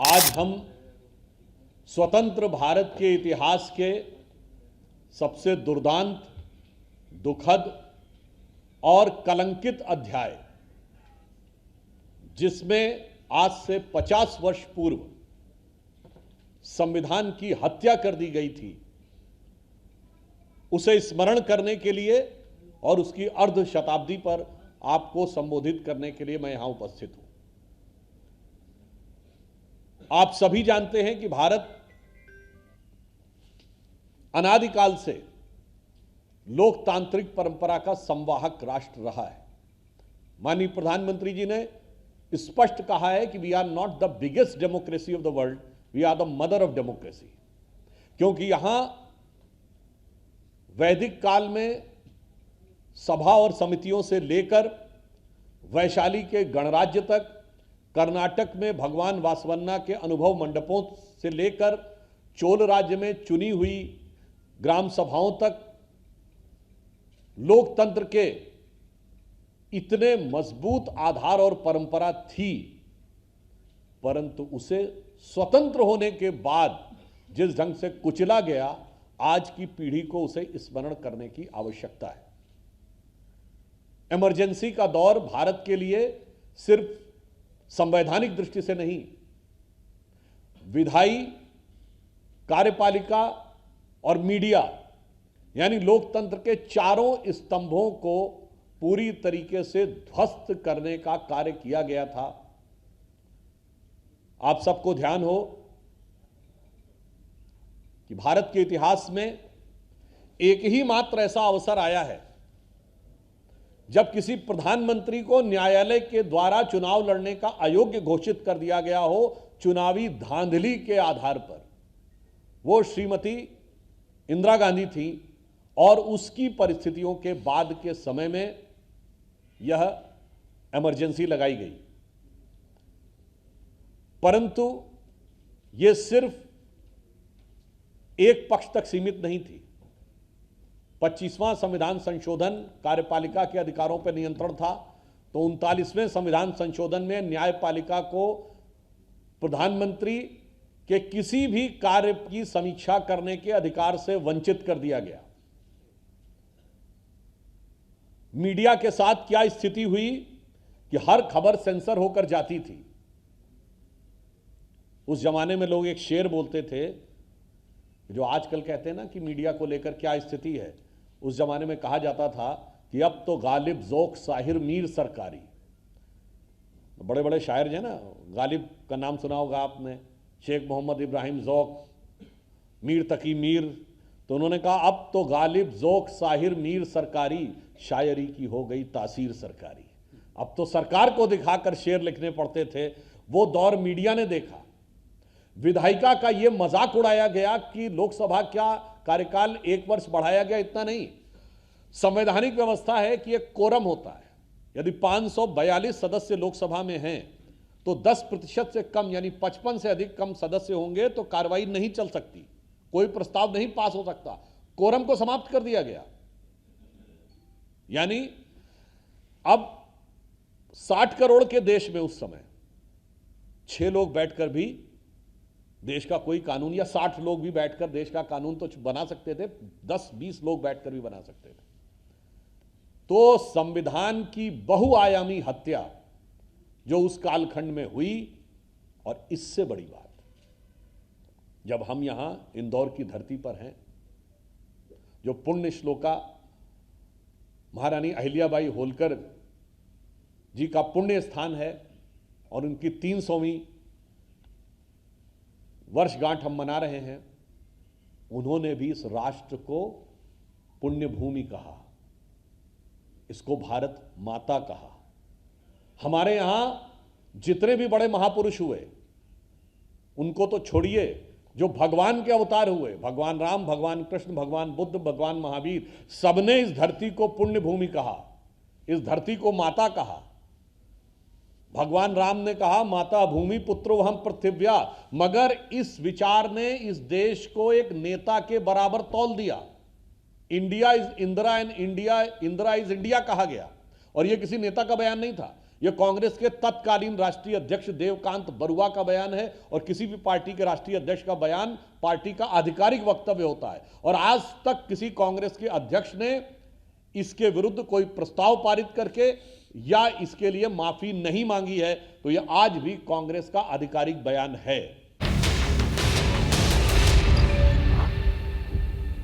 आज हम स्वतंत्र भारत के इतिहास के सबसे दुर्दांत, दुखद और कलंकित अध्याय, जिसमें आज से 50 वर्ष पूर्व संविधान की हत्या कर दी गई थी, उसे स्मरण करने के लिए और उसकी अर्ध शताब्दी पर आपको संबोधित करने के लिए मैं यहां उपस्थित हूं। आप सभी जानते हैं कि भारत अनादिकाल से लोकतांत्रिक परंपरा का संवाहक राष्ट्र रहा है। माननीय प्रधानमंत्री जी ने स्पष्ट कहा है कि we are not the biggest democracy of the world, we are the mother of democracy. क्योंकि यहां वैदिक काल में सभा और समितियों से लेकर वैशाली के गणराज्य तक, कर्नाटक में भगवान वासवन्ना के अनुभव मंडपों से लेकर चोल राज्य में चुनी हुई ग्राम सभाओं तक लोकतंत्र के इतने मजबूत आधार और परंपरा थी, परंतु उसे स्वतंत्र होने के बाद जिस ढंग से कुचला गया, आज की पीढ़ी को उसे स्मरण करने की आवश्यकता है। इमरजेंसी का दौर भारत के लिए सिर्फ संवैधानिक दृष्टि से नहीं, विधायी, कार्यपालिका और मीडिया यानी लोकतंत्र के चारों स्तंभों को पूरी तरीके से ध्वस्त करने का कार्य किया गया था। आप सबको ध्यान हो कि भारत के इतिहास में एक ही मात्र ऐसा अवसर आया है जब किसी प्रधानमंत्री को न्यायालय के द्वारा चुनाव लड़ने का अयोग्य घोषित कर दिया गया हो, चुनावी धांधली के आधार पर। वो श्रीमती इंदिरा गांधी थी और उसकी परिस्थितियों के बाद के समय में यह इमरजेंसी लगाई गई। परंतु यह सिर्फ एक पक्ष तक सीमित नहीं थी। 25वां संविधान संशोधन कार्यपालिका के अधिकारों पर नियंत्रण था, तो 39वें संविधान संशोधन में न्यायपालिका को प्रधानमंत्री के किसी भी कार्य की समीक्षा करने के अधिकार से वंचित कर दिया गया। मीडिया के साथ क्या स्थिति हुई कि हर खबर सेंसर होकर जाती थी। उस जमाने में लोग एक शेर बोलते थे, जो आजकल कहते हैं ना कि मीडिया को लेकर क्या स्थिति है। उस जमाने में कहा जाता था कि अब तो गालिब ज़ौक़ साहिर मीर सरकारी। बड़े बड़े शायर जो है ना, गालिब का नाम सुना होगा आपने, शेख मोहम्मद इब्राहिम ज़ौक़, मीर तकी मीर। तो उन्होंने कहा अब तो गालिब ज़ौक़ साहिर मीर सरकारी, शायरी की हो गई तासीर सरकारी। अब तो सरकार को दिखाकर शेर लिखने पड़ते थे। वो दौर मीडिया ने देखा। विधायिका का यह मजाक उड़ाया गया कि लोकसभा क्या कार्यकाल 1 वर्ष बढ़ाया गया, इतना नहीं। संवैधानिक व्यवस्था है कि एक कोरम होता है। यदि 542 सदस्य लोकसभा में हैं तो 10% से कम यानी 55 से अधिक कम सदस्य होंगे तो कार्रवाई नहीं चल सकती, कोई प्रस्ताव नहीं पास हो सकता। कोरम को समाप्त कर दिया गया। यानी अब 60 करोड़ के देश में उस समय 6 लोग बैठकर भी देश का कोई कानून, या 60 लोग भी बैठकर देश का कानून तो बना सकते थे, 10-20 लोग बैठकर भी बना सकते थे। तो संविधान की बहुआयामी हत्या जो उस कालखंड में हुई, और इससे बड़ी बात, जब हम यहां इंदौर की धरती पर हैं, जो पुण्य श्लोका महारानी अहिल्याबाई होलकर जी का पुण्य स्थान है और उनकी 300वीं वर्षगांठ हम मना रहे हैं, उन्होंने भी इस राष्ट्र को पुण्य भूमि कहा, इसको भारत माता कहा। हमारे यहां जितने भी बड़े महापुरुष हुए, उनको तो छोड़िए, जो भगवान के अवतार हुए, भगवान राम, भगवान कृष्ण, भगवान बुद्ध, भगवान महावीर, सबने इस धरती को पुण्य भूमि कहा, इस धरती को माता कहा। भगवान राम ने कहा माता भूमि पुत्रो हम पृथिव्या, मगर इस विचार ने इस देश को एक नेता के बराबर तौल दिया। India is Indira and India, Indira is India कहा गया। और यह किसी नेता का बयान नहीं था, यह कांग्रेस के तत्कालीन राष्ट्रीय अध्यक्ष देवकांत बरुआ का बयान है और किसी भी पार्टी के राष्ट्रीय अध्यक्ष का बयान पार्टी का आधिकारिक वक्तव्य होता है। और आज तक किसी कांग्रेस के अध्यक्ष ने इसके विरुद्ध कोई प्रस्ताव पारित करके या इसके लिए माफी नहीं मांगी है। तो यह आज भी कांग्रेस का आधिकारिक बयान है।